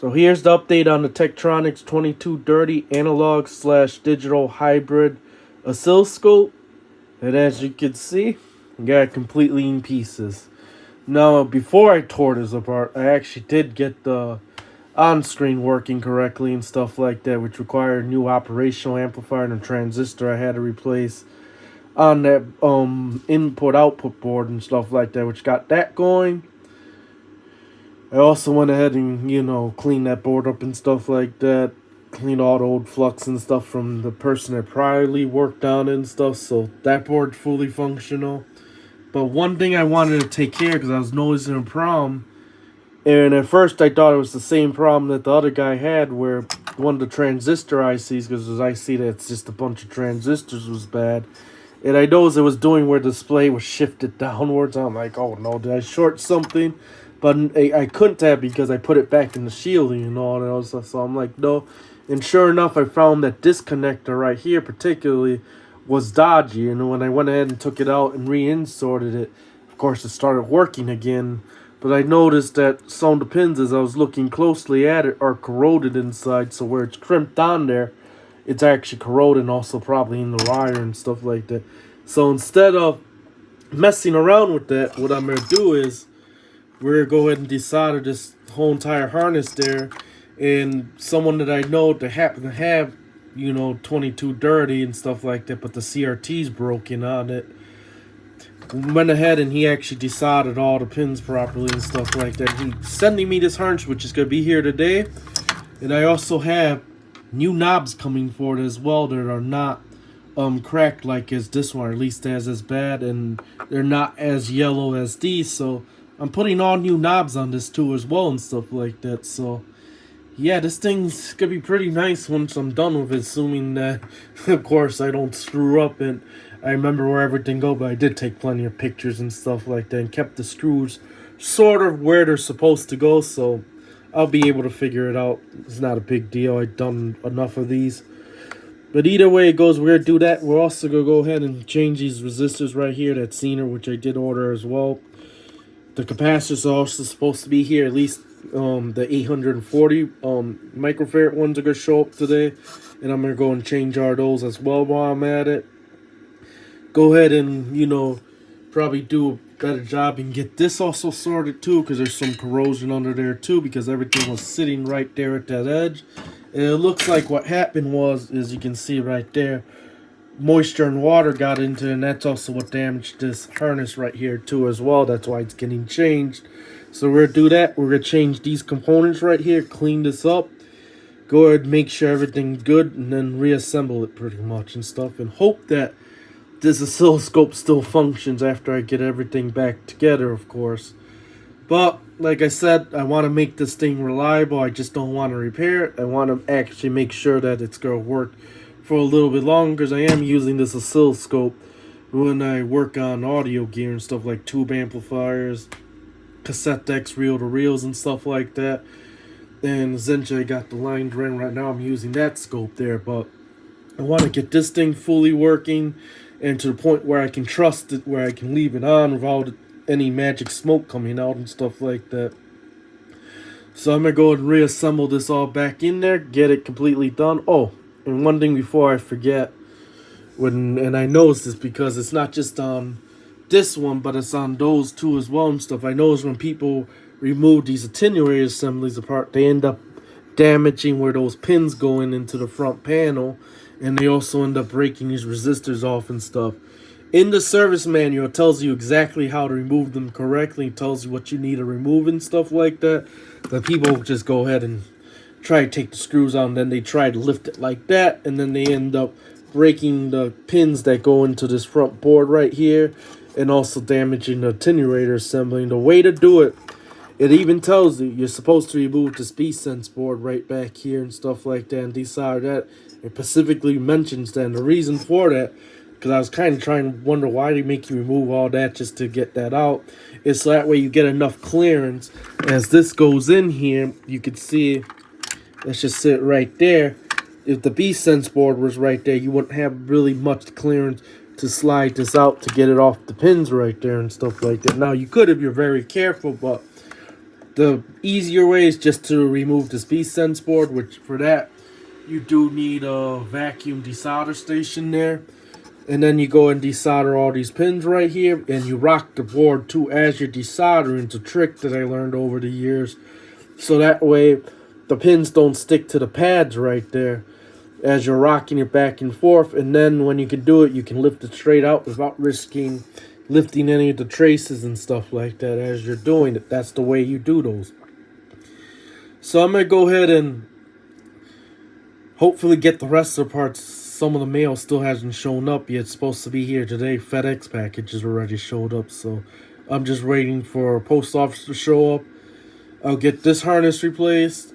So here's the update on the Tektronix 2230 analog/digital hybrid oscilloscope. And as you can see, I got it completely in pieces. Now, before I tore this apart, I actually did get the on-screen working correctly and stuff like that, which required a new operational amplifier and a transistor I had to replace on that input-output board and stuff like that, which got that going. I also went ahead and, cleaned that board up and stuff like that. Cleaned all the old flux and stuff from the person that priorly worked on it and stuff, so that board's fully functional. But one thing I wanted to take care of, because I was noticing a problem, and at first I thought it was the same problem that the other guy had, where one of the transistor ICs, because as I see that it's just a bunch of transistors, was bad. And I noticed it was doing where the display was shifted downwards. I'm like, oh no, did I short something? But I couldn't have, because I put it back in the shielding and all that stuff. So I'm like, no. And sure enough, I found that this connector right here particularly was dodgy. And when I went ahead and took it out and reinserted it, of course it started working again. But I noticed that some of the pins, as I was looking closely at it, are corroded inside. So where it's crimped on there, it's actually corroded, also probably in the wire and stuff like that. So instead of messing around with that, what I'm going to do is we're going to go ahead and desolder this whole entire harness there. And someone that I know that happened to have, 2230 and stuff like that, but the CRT's broken on it, went ahead and he actually desoldered all the pins properly and stuff like that. He's sending me this harness, which is going to be here today. And I also have new knobs coming for it as well that are not cracked like as this one, or at least as bad, and they're not as yellow as these. So I'm putting all new knobs on this too as well and stuff like that. So yeah, this thing's gonna be pretty nice once I'm done with it, assuming that of course I don't screw up and I remember where everything goes. But I did take plenty of pictures and stuff like that and kept the screws sort of where they're supposed to go, so I'll be able to figure it out. It's not a big deal. I've done enough of these. But either way it goes, we're going to do that. We're also going to go ahead and change these resistors right here, that Zener, which I did order as well. The capacitors are also supposed to be here. At least the 840 microfarad ones are going to show up today. And I'm going to go and change those as well while I'm at it. Go ahead and, probably do a better job and get this also sorted too, because there's some corrosion under there too, because everything was sitting right there at that edge. And it looks like what happened was, as you can see right there, moisture and water got into it, and that's also what damaged this harness right here too as well. That's why it's getting changed. So we're gonna do that. We're gonna change these components right here, clean this up, go ahead and make sure everything's good, and then reassemble it pretty much and stuff, and hope that this oscilloscope still functions after I get everything back together, of course. But like I said, I want to make this thing reliable. I just don't want to repair it. I want to actually make sure that it's going to work for a little bit longer, because I am using this oscilloscope when I work on audio gear and stuff like tube amplifiers, cassette decks, reel-to-reels and stuff like that. And essentially I got the line drain right now. I'm using that scope there, but I want to get this thing fully working and to the point where I can trust it, where I can leave it on without any magic smoke coming out and stuff like that. So I'm going to go and reassemble this all back in there, get it completely done. Oh, and one thing before I forget, and I noticed this because it's not just on this one, but it's on those two as well and stuff. I noticed when people remove these attenuator assemblies apart, they end up damaging where those pins go into the front panel, and they also end up breaking these resistors off and stuff. In the service manual, it tells you exactly how to remove them correctly. It tells you what you need to remove and stuff like that. But people just go ahead and try to take the screws out, and then they try to lift it like that, and then they end up breaking the pins that go into this front board right here, and also damaging the attenuator assembly. And the way to do it, it even tells you you're supposed to remove this B-Sense board right back here and stuff like that, and desolder that. It specifically mentions that, and the reason for that, because I was kind of trying to wonder why they make you remove all that just to get that out. It's so that way you get enough clearance. As this goes in here, you can see, let's just sit right there. If the B-Sense board was right there, you wouldn't have really much clearance to slide this out to get it off the pins right there and stuff like that. Now, you could if you're very careful, but The easier way is just to remove the speed sense board, which for that you do need a vacuum desolder station there. And then you go and desolder all these pins right here, and you rock the board too as you're desoldering. It's a trick that I learned over the years. So that way the pins don't stick to the pads right there as you're rocking it back and forth. And then when you can do it, you can lift it straight out without risking lifting any of the traces and stuff like that as you're doing it. That's the way you do those. So I'm going to go ahead and hopefully get the rest of the parts. Some of the mail still hasn't shown up yet. It's supposed to be here today. FedEx packages already showed up, so I'm just waiting for a post office to show up. I'll get this harness replaced,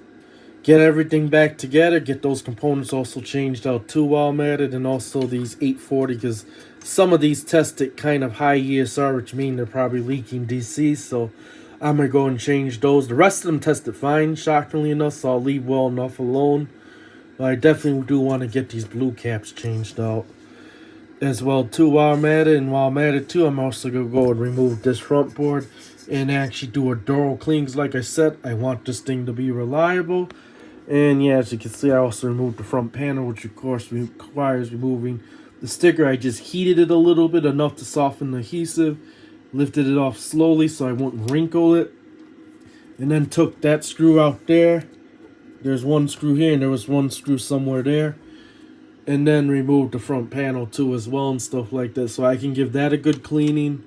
get everything back together, get those components also changed out too while I'm at it, and also these 840, because some of these tested kind of high ESR, which mean they're probably leaking DC, so I'm going to go and change those. The rest of them tested fine, shockingly enough, so I'll leave well enough alone. But I definitely do want to get these blue caps changed out as well too while I'm at it. And while I'm at it too, I'm also going to go and remove this front board and actually do a thorough clean. Because like I said, I want this thing to be reliable. And yeah, as you can see, I also removed the front panel, which of course requires removing the sticker. I just heated it a little bit, enough to soften the adhesive. Lifted it off slowly so I wouldn't wrinkle it. And then took that screw out there. There's one screw here, and there was one screw somewhere there. And then removed the front panel too as well and stuff like that. So I can give that a good cleaning.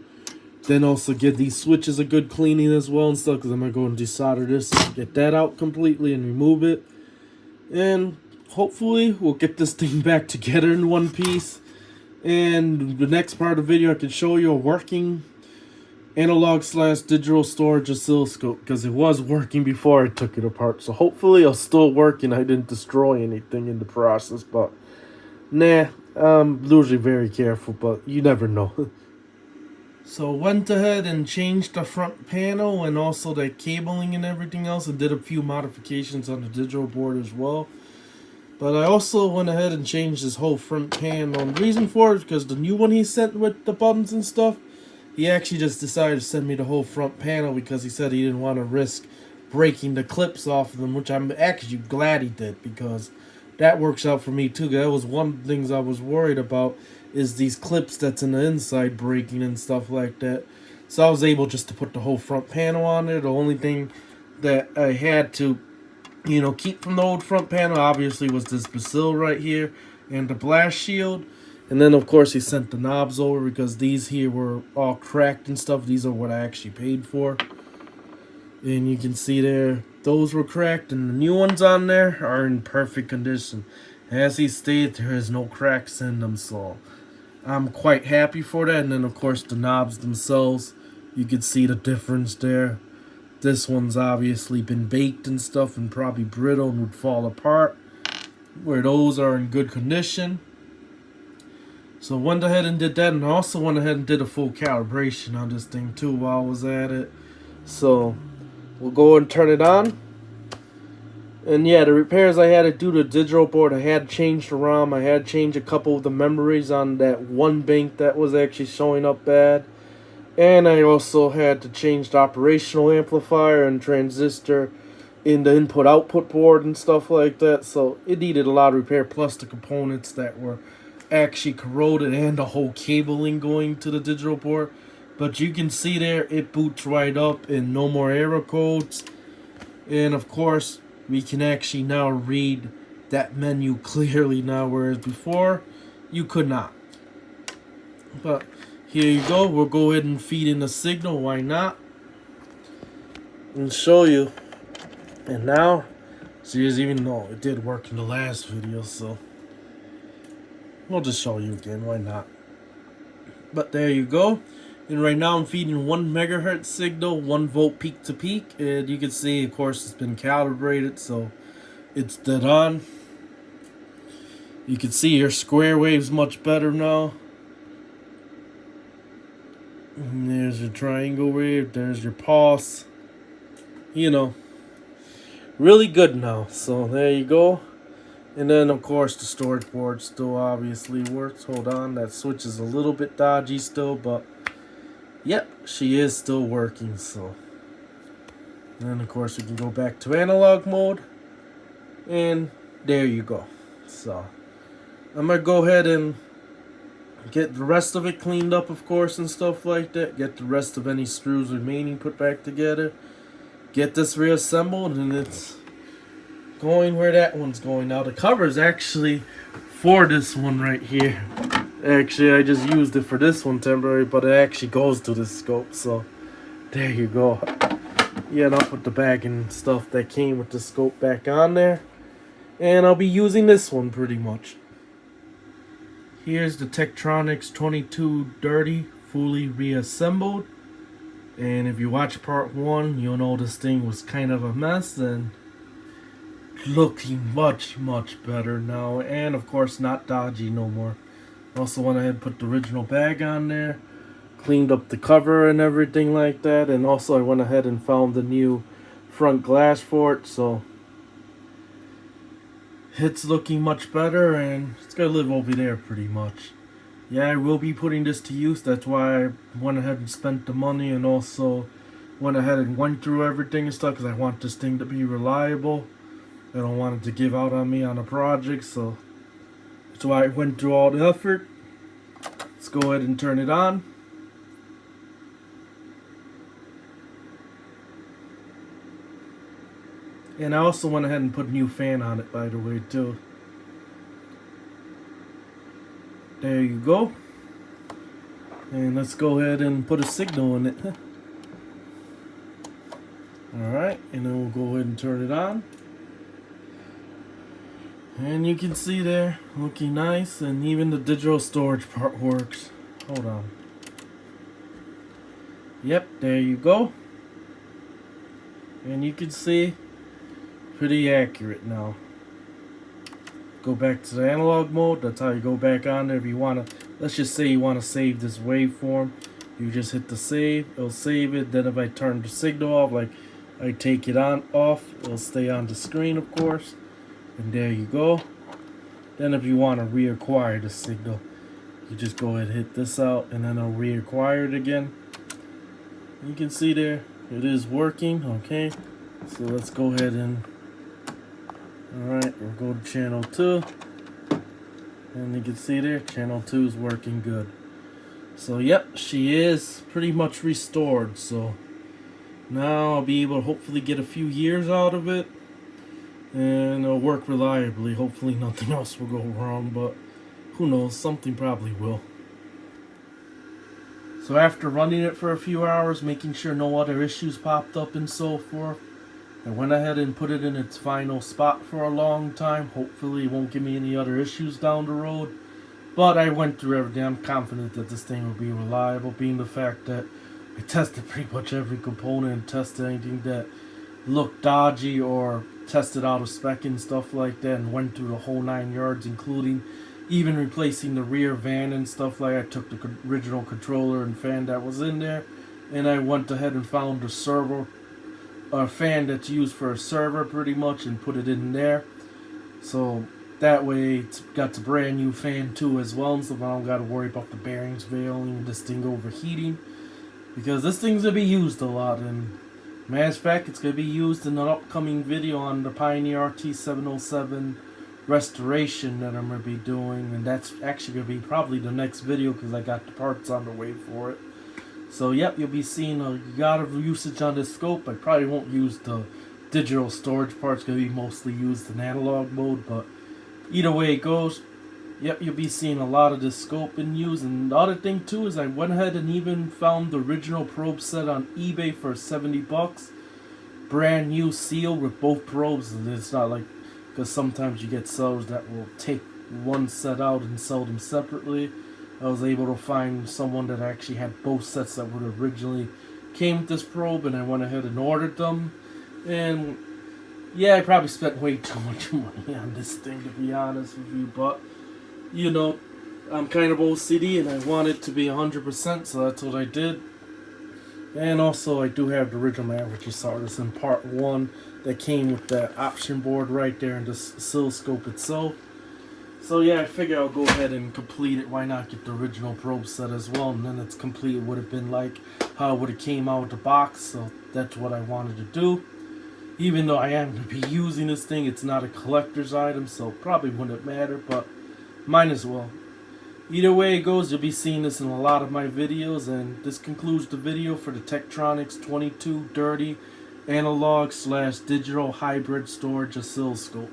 Then also give these switches a good cleaning as well and stuff. Because I'm going to go and desolder this and get that out completely and remove it. And hopefully we'll get this thing back together in one piece. And the next part of the video I can show you a working analog/digital storage oscilloscope, because it was working before I took it apart. So hopefully it'll still work and I didn't destroy anything in the process. But nah, I'm usually very careful, but you never know. So went ahead and changed the front panel and also the cabling and everything else, and did a few modifications on the digital board as well. But I also went ahead and changed this whole front panel. And the reason for it is because the new one he sent with the buttons and stuff, he actually just decided to send me the whole front panel because he said he didn't want to risk breaking the clips off of them, which I'm actually glad he did, because that works out for me too. That was one of the things I was worried about, is these clips that's in the inside breaking and stuff like that. So I was able just to put the whole front panel on there. The only thing that I had to, keep from the old front panel obviously was this basil right here and the blast shield. And then, of course, he sent the knobs over because these here were all cracked and stuff. These are what I actually paid for. And you can see there, those were cracked. And the new ones on there are in perfect condition. As he stated, there is no cracks in them. So I'm quite happy for that. And then, of course, the knobs themselves, you can see the difference there. This one's obviously been baked and stuff and probably brittle and would fall apart, where those are in good condition. So went ahead and did that, and I also went ahead and did a full calibration on this thing too while I was at it. So we'll go and turn it on. And yeah, the repairs I had to do to the digital board, I had changed the ROM, I had changed a couple of the memories on that one bank that was actually showing up bad. And I also had to change the operational amplifier and transistor in the input-output board and stuff like that. So it needed a lot of repair, plus the components that were actually corroded and the whole cabling going to the digital board. But you can see there, it boots right up and no more error codes. And of course, we can actually now read that menu clearly now, whereas before you could not. But here you go. We'll go ahead and feed in the signal. Why not? And show you. And now, see, even though it did work in the last video, so we'll just show you again. Why not? But there you go. And right now I'm feeding 1 megahertz signal, 1 volt peak to peak. And you can see, of course, it's been calibrated, so it's dead on. You can see your square wave's much better now. And there's your triangle wave. There's your pulse. Really good now. So there you go. And then, of course, the storage board still obviously works. Hold on, that switch is a little bit dodgy still, but yep, she is still working. So And then of course we can go back to analog mode. And there you go. So I'm going to go ahead and get the rest of it cleaned up, of course, and stuff like that. Get the rest of any screws remaining put back together. Get this reassembled, and it's going where that one's going. Now the cover is actually for this one right here. Actually, I just used it for this one temporary, but it actually goes to this scope. So there you go. Yeah, and I'll put the bag and stuff that came with the scope back on there. And I'll be using this one pretty much. Here's the Tektronix 22 Dirty, fully reassembled. And if you watch part 1, you'll know this thing was kind of a mess, and looking much better now. And of course not dodgy no more. Also went ahead and put the original bag on there. Cleaned up the cover and everything like that. And also I went ahead and found the new front glass for it. So it's looking much better, and it's going to live over there pretty much. Yeah, I will be putting this to use. That's why I went ahead and spent the money, and also went ahead and went through everything and stuff, because I want this thing to be reliable. I don't want it to give out on me on a project, so that's why I went through all the effort. Let's go ahead and turn it on. And I also went ahead and put a new fan on it, by the way, too. There you go. And let's go ahead and put a signal in it. Alright, and then we'll go ahead and turn it on. And you can see there, looking nice, and even the digital storage part works. Hold on. Yep, there you go. And you can see, pretty accurate now. Go back to the analog mode. That's how you go back on there. If you want to, let's just say you want to save this waveform, you just hit the save. It'll save it. Then if I turn the signal off, like I take it on off, it'll stay on the screen, of course. And there you go. Then if you want to reacquire the signal, you just go ahead and hit this out, and then I'll reacquire it again. You can see there, it is working. Okay, so let's go ahead and alright, we'll go to channel 2, and you can see there, channel 2 is working good. So yep, she is pretty much restored. So now I'll be able to hopefully get a few years out of it, and it'll work reliably. Hopefully nothing else will go wrong, but who knows, something probably will. So after running it for a few hours, making sure no other issues popped up and so forth, I went ahead and put it in its final spot for a long time. Hopefully it won't give me any other issues down the road. But I went through everything. I'm confident that this thing will be reliable, being the fact that I tested pretty much every component and tested anything that looked dodgy or tested out of spec and stuff like that, and went through the whole 9 yards, including even replacing the rear van and stuff like that. I took the original controller and fan that was in there, and I went ahead and found the server fan that's used for a server pretty much, and put it in there. So that way it's got the brand new fan too as well, so I don't got to worry about the bearings failing, this thing overheating, because this thing's going to be used a lot. And matter of fact, it's going to be used in an upcoming video on the Pioneer RT707 restoration that I'm going to be doing, and that's actually going to be probably the next video because I got the parts on the way for it. So yep, you'll be seeing a lot of usage on this scope. I probably won't use the digital storage parts, going to be mostly used in analog mode, but either way it goes, yep, you'll be seeing a lot of this scope in use. And the other thing too is I went ahead and even found the original probe set on eBay for 70 bucks. Brand new seal with both probes, and it's not like, because sometimes you get sellers that will take one set out and sell them separately. I was able to find someone that actually had both sets that would originally came with this probe, and I went ahead and ordered them. And yeah, I probably spent way too much money on this thing, to be honest with you, but you know, I'm kind of OCD and I want it to be 100%, so that's what I did. And also I do have the original map, which you saw this in part 1, that came with that option board right there and the oscilloscope itself. So yeah, I figure I'll go ahead and complete it. Why not get the original probe set as well? And then it's complete. It would have been like how it would have came out of the box. So that's what I wanted to do. Even though I am going to be using this thing, it's not a collector's item, so probably wouldn't matter, but might as well. Either way it goes, you'll be seeing this in a lot of my videos, and this concludes the video for the Tektronix 22 Dirty Analog/Digital Hybrid Storage Oscilloscope.